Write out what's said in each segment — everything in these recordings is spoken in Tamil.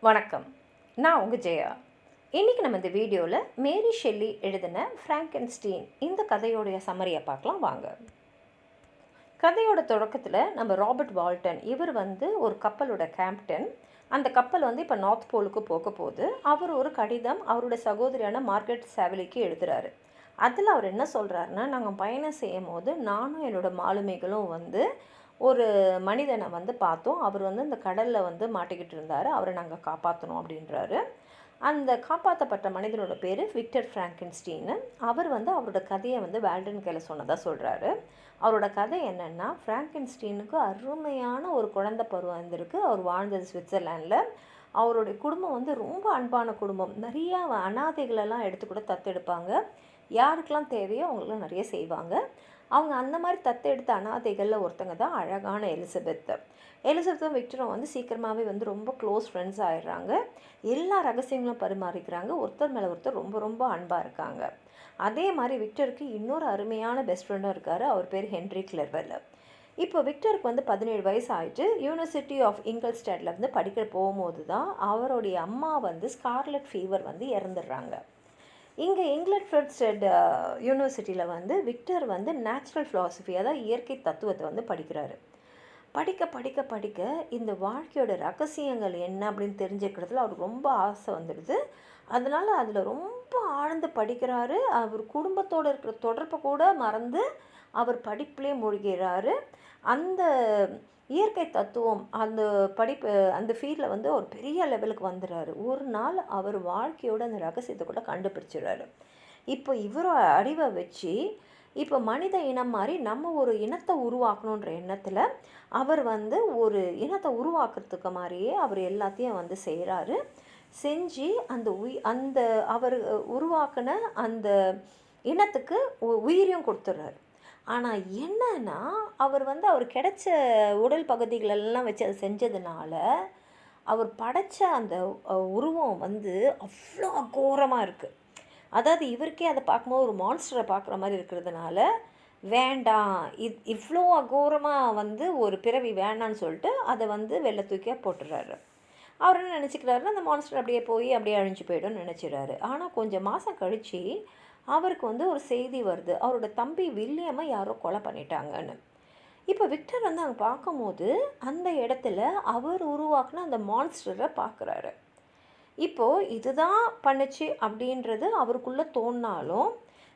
வணக்கம். நான் உங்கள் ஜெயா. இன்றைக்கி நம்ம இந்த வீடியோவில் மேரி ஷெல்லி எழுதின ஃப்ராங்கென்ஸ்டீன் இந்த கதையோடைய சம்மரியை பார்க்கலாம் வாங்க. கதையோட தொடக்கத்தில் நம்ம ராபர்ட் வால்டன் இவர் ஒரு கப்பலோட கேப்டன். அந்த கப்பல் இப்போ நார்த் போலுக்கு போக போகுது. அவர் ஒரு கடிதம் அவரோட சகோதரியான மார்கரெட் சாவலிக்கு எழுதுகிறாரு. அதில் அவர் என்ன சொல்கிறாருன்னா, நாங்கள் பயணம் செய்யும் போது நானும் என்னோடய மாலுமிகளும் ஒரு மனிதனை பார்த்தோம். அவர் இந்த கடலில் மாட்டிக்கிட்டு இருந்தார். அவரை நாங்கள் காப்பாற்றணும் அப்படின்றாரு. அந்த காப்பாற்றப்பட்ட மனிதனோட பேர் விக்டர் ஃப்ராங்கென்ஸ்டீனு. அவர் அவரோட கதையை வேல்டன் கையில் சொன்னதாக சொல்கிறாரு. அவரோட கதை என்னென்னா, ஃப்ராங்கென்ஸ்டீனுக்கு அருமையான ஒரு குழந்தை பருவம் இருந்திருக்கு. அவர் வாழ்ந்தது சுவிட்சர்லாண்டில். அவருடைய குடும்பம் ரொம்ப அன்பான குடும்பம். நிறையா அனாதைகளெல்லாம் எடுத்து கூட தத்தெடுப்பாங்க. யாருக்கெல்லாம் தேவையோ அவங்களுக்குலாம் நிறைய செய்வாங்க. அவங்க அந்த மாதிரி தத்தெடுத்த அனாதைகளில் ஒருத்தங்க தான் அழகான எலிசபெத்தும் விக்டரும் சீக்கிரமாகவே ரொம்ப க்ளோஸ் ஃப்ரெண்ட்ஸ் ஆகிடுறாங்க. எல்லா ரகசியங்களும் பரிமாறிக்கிறாங்க. ஒருத்தர் மேலே ஒருத்தர் ரொம்ப ரொம்ப அன்பாக இருக்காங்க. அதே மாதிரி விக்டருக்கு இன்னொரு அருமையான பெஸ்ட் ஃப்ரெண்டும் இருக்கார். அவர் பேர் ஹென்ரி கிளர்வெல். இப்போ விக்டருக்கு 17 வயசு ஆகிட்டு யூனிவர்சிட்டி ஆஃப் இங்கிள்ஸ்டேட்டில் படிக்க போகும்போது தான் அவருடைய அம்மா ஸ்கார்லட் ஃபீவர் இறந்துடுறாங்க. இங்கே இங்கிலட்ஃபர்ட்ஸ்டெட் யூனிவர்சிட்டியில் விக்டர் நேச்சுரல் ஃபிலாசபி, அதாவது இயற்கை தத்துவத்தை படிக்கிறாரு. படிக்க படிக்க படிக்க இந்த வாழ்க்கையோட ரகசியங்கள் என்ன அப்படின்னு தெரிஞ்சுக்கிறதுல அவருக்கு ரொம்ப ஆசை வந்துடுது. அதனால் அதில் ரொம்ப ஆழ்ந்து படிக்கிறாரு. அவர் குடும்பத்தோடு இருக்கிற தொடர்பை கூட மறந்து அவர் படிப்பிலே மூழ்கிறாரு. அந்த இயற்கை தத்துவம் அந்த படிப்பு அந்த ஃபீல்டில் ஒரு பெரிய லெவலுக்கு வந்துடுறாரு. ஒரு நாள் அவர் வாழ்க்கையோட அந்த ரகசியத்தை கூட கண்டுபிடிச்சிடுறாரு. இப்போ இவரோட அறிவை வச்சு இப்போ மனித இனம் மாதிரி நம்ம ஒரு இனத்தை உருவாக்கணுன்ற எண்ணத்தில் அவர் ஒரு இனத்தை உருவாக்குறதுக்கு மாதிரியே அவர் எல்லாத்தையும் செய்கிறாரு. செஞ்சு அந்த அவர் உருவாக்கின அந்த இனத்துக்கு உயிரையும் கொடுத்துட்றாரு. ஆனால் என்னன்னா, அவர் அவர் கிடைச்ச உடல் பகுதிகளெல்லாம் வச்சு அதை செஞ்சதுனால அவர் படைத்த அந்த உருவம் அவ்வளோ அகோரமாக இருக்குது. அதாவது இவருக்கே அதை பார்க்கும்போது ஒரு மான்ஸ்டரை பார்க்குற மாதிரி இருக்கிறதுனால வேண்டாம், இவ்வளோ அகோரமாக ஒரு பிறவி வேண்டான்னு சொல்லிட்டு அதை வெள்ளை தூக்கியாக போட்டுடுறாரு. அவர் என்ன நினச்சிக்கிறாருன்னா, அந்த மான்ஸ்டர் அப்படியே அழிஞ்சு போய்டும்னு நினச்சிடுறாரு. ஆனால் கொஞ்சம் மாதம் கழித்து அவருக்கு ஒரு செய்தி வருது, அவரோட தம்பி வில்லியமை யாரோ கொலை பண்ணிட்டாங்கன்னு. இப்போ விக்டர் அங்கே பார்க்கும்போது அந்த இடத்துல அவர் உருவாக்குன அந்த மான்ஸ்டரை பார்க்குறாரு. இப்போது இதுதான் பண்ணுச்சு அப்படின்றது அவருக்குள்ளே தோணினாலும்,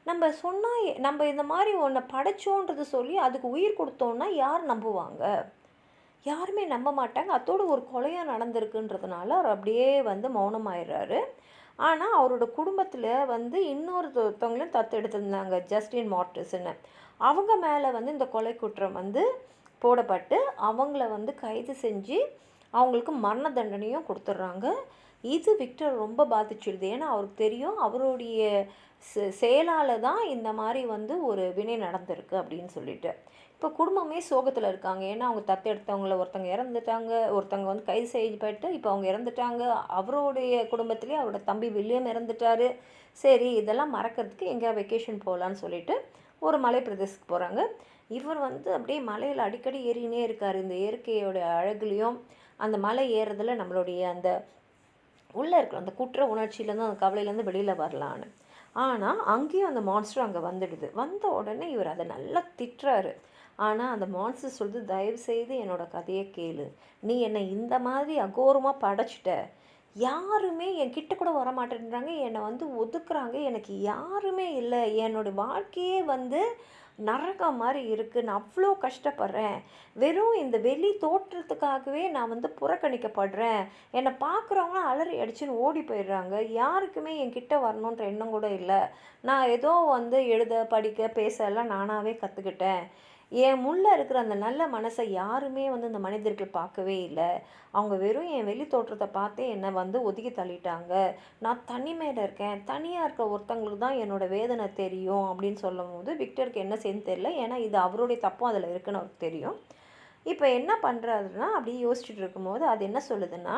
நம்ம சொன்னால் நம்ம இந்த மாதிரி ஒன்றை படைச்சோன்றது சொல்லி அதுக்கு உயிர் கொடுத்தோன்னா யார் நம்புவாங்க? யாருமே நம்ப மாட்டாங்க. அதோடு ஒரு கொலையாக நடந்திருக்குன்றதுனால அவர் அப்படியே மௌனமாயிடுறாரு. ஆனால் அவரோட குடும்பத்தில் இன்னொருத்தவங்களையும் தத்தெடுத்திருந்தாங்க, ஜஸ்டின் மார்டிஸ்ன்னு. அவங்க மேலே இந்த கொலை குற்றம் போடப்பட்டு அவங்கள கைது செஞ்சு அவங்களுக்கு மரண தண்டனையும் கொடுத்துட்றாங்க. இது விக்டர் ரொம்ப பாதிச்சிடுது. ஏன்னா அவருக்கு தெரியும் அவருடைய செயலால் தான் இந்த மாதிரி ஒரு வினை நடந்திருக்கு அப்படின்னு சொல்லிட்டு. இப்போ குடும்பமே சோகத்தில் இருக்காங்க. ஏன்னா அவங்க தத்தெடுத்தவங்கள ஒருத்தங்க இறந்துட்டாங்க, ஒருத்தங்க கைது செய்யப்பட்டு இப்போ அவங்க இறந்துட்டாங்க. அவருடைய குடும்பத்துலேயே அவரோட தம்பி வில்லியம் இறந்துட்டார். சரி, இதெல்லாம் மறக்கிறதுக்கு எங்கே வெக்கேஷன் போகலான்னு சொல்லிட்டு ஒரு மலை பிரதேசத்துக்கு போகிறாங்க. இவர் அப்படியே மலையில் அடிக்கடி ஏறினே இருக்கார். இந்த இயற்கையோட அழகுலையும் அந்த மலை ஏறுறதுல நம்மளுடைய அந்த உள்ளே இருக்கிற அந்த குற்ற உணர்ச்சியிலேருந்து அந்த கவலையிலேருந்து வெளியில் வரலான்னு. ஆனால் அங்கேயும் அந்த மான்ஸ்டர் அங்கே வந்துடுது. வந்த உடனே இவர் அதை நல்லா திட்டுறாரு. ஆனால் அந்த மான்ஸ்டர் சொல்லுது, தயவு செய்து என்னோடய கதையை கேளு, நீ என்னை இந்த மாதிரி அகோரமாக படைச்சிட்ட, யாருமே என்கிட்ட கூட வரமாட்டேன்றாங்க, என்னை ஒதுக்குறாங்க, எனக்கு யாருமே இல்லை, என்னோடய வாழ்க்கையே நரகம் மாதிரி இருக்குது, நான் அவ்வளோ கஷ்டப்படுறேன், வெறும் இந்த வெளி தோற்றத்துக்காகவே நான் புறக்கணிக்கப்படுறேன், என்னை பார்க்குறவங்களாம் அலறி அடிச்சுன்னு ஓடி போயிடுறாங்க, யாருக்குமே என்கிட்ட வரணுன்ற எண்ணம் கூட இல்லை, நான் ஏதோ எழுத படிக்க பேச எல்லாம் நானாகவே கற்றுக்கிட்டேன், என் முள்ளே இருக்கிற அந்த நல்ல மனசை யாருமே இந்த மனிதர்கள் பார்க்கவே இல்லை, அவங்க வெறும் என் வெளி தோற்றத்தை பார்த்தே என்னை ஒதுக்கி தள்ளிட்டாங்க, நான் தனிமையில் இருக்கேன், தனியாக இருக்க ஒருத்தங்களுக்கு தான் என்னோடய வேதனை தெரியும் அப்படின்னு சொல்லும் போது விக்டருக்கு என்ன செய்யணும்னு தெரியல. ஏன்னா இது அவருடைய தப்பும் அதில் இருக்குன்னு அவருக்கு தெரியும். இப்போ என்ன பண்ணுறாருன்னா, அப்படியே யோசிச்சுட்டு இருக்கும்போது அது என்ன சொல்லுதுன்னா,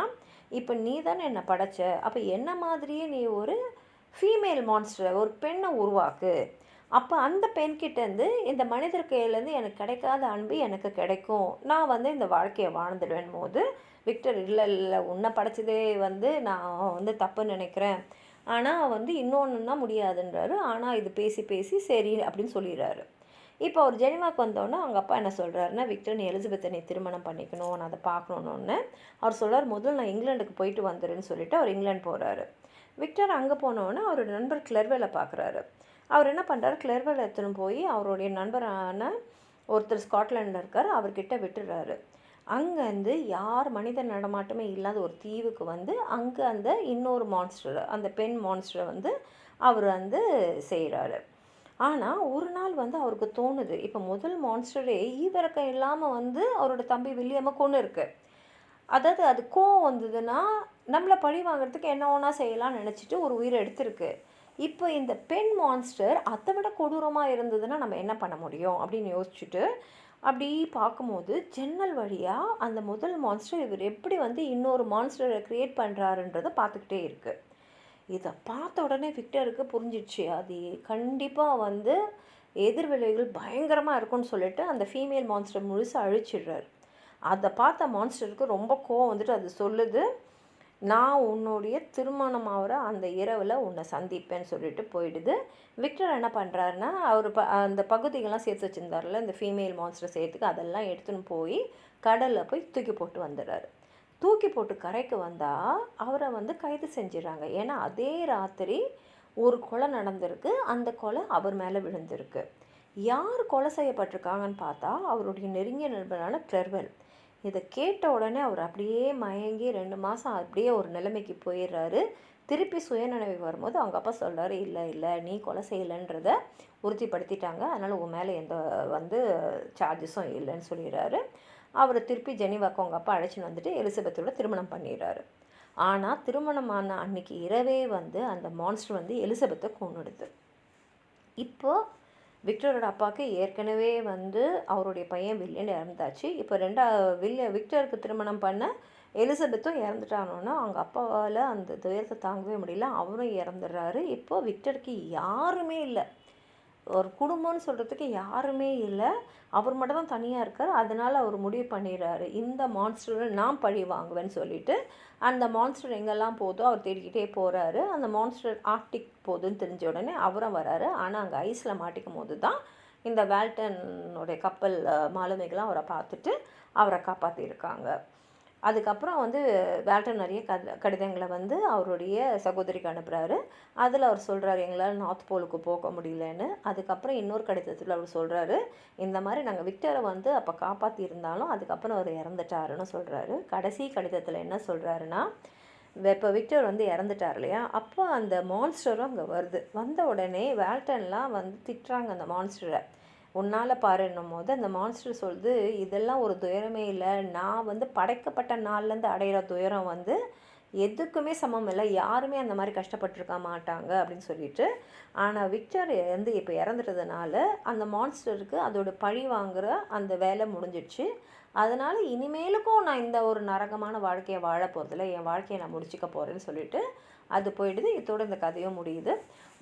இப்போ நீ தானே என்னை படைச்ச, அப்போ என்ன மாதிரியே நீ ஒரு ஃபீமேல் மான்ஸ்டரை, ஒரு பெண்ணை உருவாக்கு, அப்போ அந்த பெண்கிட்டேருந்து இந்த மனிதர் கையிலேருந்து எனக்கு கிடைக்காத அன்பு எனக்கு கிடைக்கும், நான் இந்த வாழ்க்கையை வாழ்ந்துடுவேன் போது விக்டர் இல்லை இல்லை உன்னை படைச்சதே வந்து நான் வந்து தப்புன்னு நினைக்கிறேன், ஆனால் வந்து இன்னொன்றுன்னா முடியாதுன்றாரு. ஆனால் இது பேசி பேசி சரி அப்படின்னு சொல்லிடுறாரு. இப்போ அவர் ஜெனிவாக்கு வந்தோடனே அவங்க அப்பா என்ன சொல்கிறாருன்னா, விக்டர் நீ எலிசபெத்தை நீ திருமணம் பண்ணிக்கணும், நான் அதை பார்க்கணுன்னு அவர் சொல்கிறார். முதல்ல நான் இங்கிலாந்துக்கு போயிட்டு வந்துடுன்னு சொல்லிவிட்டு அவர் இங்கிலாந்து போகிறாரு. விக்டர் அங்கே போனோடனே அவரோட நண்பர் கிளர்வேலை பார்க்குறாரு. அவர் என்ன பண்ணுறாரு, கிளர்வேலை எடுத்துன்னு போய் அவருடைய நண்பரான ஒருத்தர் ஸ்காட்லாண்டில் இருக்கார், அவர்கிட்ட விட்டுடுறாரு. அங்கேருந்து யார் மனித நடமாட்டமே இல்லாத ஒரு தீவுக்கு வந்து அங்கே அந்த இன்னொரு மான்ஸ்டர், அந்த பெண் மான்ஸ்டரை வந்து அவர் வந்து செய்கிறாரு. ஆனால் ஒரு நாள் வந்து அவருக்கு தோணுது, இப்போ முதல் மான்ஸ்டரே ஈவிரக்கம் இல்லாமல் வந்து அவரோட தம்பி வில்லியமை கொண்டு இருக்கு. அதாவது அது கோவம் வந்ததுன்னா நம்மளை பழி வாங்குறதுக்கு என்ன ஒன்றா செய்யலாம்னு நினச்சிட்டு ஒரு உயிரை எடுத்திருக்கு. இப்போ இந்த பெண் மான்ஸ்டர் அதை விட கொடூரமாக இருந்ததுன்னா நம்ம என்ன பண்ண முடியும் அப்படின்னு யோசிச்சுட்டு அப்படி பார்க்கும்போது ஜன்னல் வழியாக அந்த முதல் மான்ஸ்டர் இவர் எப்படி வந்து இன்னொரு மான்ஸ்டரை க்ரியேட் பண்ணுறாருன்றதை பார்த்துக்கிட்டே இருக்குது. இதை பார்த்த உடனே விக்டருக்கு புரிஞ்சிடுச்சு, அது கண்டிப்பாக வந்து எதிர்விளைவுகள் பயங்கரமாக இருக்கும்னு சொல்லிட்டு அந்த ஃபீமேல் மான்ஸ்டர் முழுசாக அழிச்சிடுறாரு. அதை பார்த்த மான்ஸ்டருக்கு ரொம்ப கோவம் வந்துட்டு அது சொல்லுது, நான் உன்னுடைய திருமணம் ஆகிற அந்த இரவில் உன்னை சந்திப்பேன்னு சொல்லிட்டு போயிடுது. விக்டர் என்ன பண்ணுறாருன்னா, அவர் அந்த பகுதிகள்லாம் சேர்த்து வச்சுருந்தார்ல இந்த ஃபீமேல் மான்ஸ்டர் சேர்த்துக்கு, அதெல்லாம் எடுத்துன்னு போய் கடலில் போய் தூக்கி போட்டு வந்துடுறாரு. தூக்கி போட்டு கரைக்கு வந்தால் அவரை வந்து கைது செஞ்சிடறாங்க. ஏன்னா அதே ராத்திரி ஒரு கொலை நடந்திருக்கு, அந்த கொலை அவர் மேலே விழுந்திருக்கு. யார் கொலை செய்யப்பட்டிருக்காங்கன்னு பார்த்தா அவருடைய நெருங்கிய நண்பரான கிளர்வெல். இதை கேட்ட உடனே அவர் அப்படியே மயங்கி 2 மாதம் அப்படியே ஒரு நிலைமைக்கு போயிடுறாரு. திருப்பி சுயநினைவு வரும்போது அவங்க அப்பா சொல்கிறாரு, இல்லை இல்லை நீ கொலை செய்யலைன்றதை உறுதிப்படுத்திட்டாங்க, அதனால் உன் மேலே எந்த வந்து சார்ஜஸும் இல்லைன்னு சொல்லிடுறாரு. அவரை திருப்பி ஜெனிவாக்கு அவங்க அப்பா அழைச்சின்னு வந்துட்டு எலிசபெத்தோட திருமணம் பண்ணிடுறாரு. ஆனால் திருமணமான அன்னைக்கு இரவே வந்து அந்த மான்ஸ்டர் வந்து எலிசபெத்தை கொன்னுடுது. இப்போது விக்டரோட அப்பாவுக்கு ஏற்கனவே வந்து அவருடைய பையன் வில்லியன் இறந்தாச்சு. இப்போ விக்டருக்கு திருமணம் பண்ண எலிசபெத்தும் இறந்துட்டானோன்னா அவங்க அப்பாவால் அந்த துயரத்தை தாங்கவே முடியல, அவரும் இறந்துடுறாரு. இப்போது விக்டருக்கு யாருமே இல்லை, ஒரு குடும்பம்னு சொல்கிறதுக்கு யாருமே இல்லை, அவர் மட்டும் தான் தனியாக இருக்கார். அதனால் அவர் முடிவு பண்ணிடுறாரு, இந்த மான்ஸ்டரை நான் பழி வாங்குவேன்னு சொல்லிட்டு அந்த மான்ஸ்டர் எங்கெல்லாம் போதோ அவர் தேடிக்கிட்டே போகிறாரு. அந்த மான்ஸ்டர் ஆர்டிக் போகுதுன்னு தெரிஞ்ச உடனே அவரும் வராரு. ஆனால் அங்கே ஐஸில் மாட்டிக்கும் போது தான் இந்த வேல்டனுடைய கப்பல் மாலுமிகளாம் அவரை பார்த்துட்டு அவரை காப்பாற்றியிருக்காங்க. அதுக்கப்புறம் வந்து வேல்டன் நிறைய கடிதங்களை வந்து அவருடைய சகோதரிக்கு அனுப்புகிறாரு. அதில் அவர் சொல்கிறார், எங்களால் நார்த் போலுக்கு போக முடியலன்னு. அதுக்கப்புறம் இன்னொரு கடிதத்தில் அவர் சொல்கிறாரு, இந்த மாதிரி நாங்கள் விக்டரை வந்து அப்போ காப்பாற்றியிருந்தாலும் அதுக்கப்புறம் அவர் இறந்துட்டாருன்னு சொல்கிறாரு. கடைசி கடிதத்தில் என்ன சொல்கிறாருன்னா, இப்போ விக்டர் வந்து இறந்துட்டார் இல்லையா, அப்போ அந்த மான்ஸ்டரும் அங்கே வருது. வந்த உடனே வேல்டன்லாம் வந்து திட்டுறாங்க அந்த மான்ஸ்டரை. உன்னால் பாருன்னும் போது அந்த மான்ஸ்டர் சொல்லுது, இதெல்லாம் ஒரு துயரமே இல்லை, நான் வந்து படைக்கப்பட்ட நாள்லேருந்து அடையிற துயரம் வந்து எதுக்குமே சமம் இல்லை, யாருமே அந்த மாதிரி கஷ்டப்பட்டுருக்க மாட்டாங்க அப்படின்னு சொல்லிட்டு. ஆனால் விக்டர் வந்து இப்போ இறந்துட்டதுனால அந்த மான்ஸ்டருக்கு அதோட பழி வாங்குகிற அந்த வேலை முடிஞ்சிடுச்சு. அதனால் இனிமேலுக்கும் நான் இந்த ஒரு நரகமான வாழ்க்கையை வாழ போகிறதில்ல, என் வாழ்க்கையை நான் முடிச்சுக்க போகிறேன்னு சொல்லிட்டு அது போயிடுது. இதோட இந்த கதையும் முடியுது.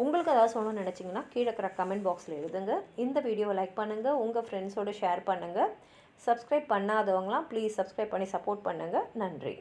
உங்களுக்கு ஏதாவது சொல்லணும்னு நினச்சிங்கன்னா கீழே இருக்கிற கமெண்ட் பாக்ஸில் எழுதுங்க. இந்த வீடியோவை லைக் பண்ணுங்கள், உங்கள் ஃப்ரெண்ட்ஸோடு ஷேர் பண்ணுங்கள். சப்ஸ்கிரைப் பண்ணாதவங்களாம் ப்ளீஸ் சப்ஸ்கிரைப் பண்ணி சப்போர்ட் பண்ணுங்கள். நன்றி.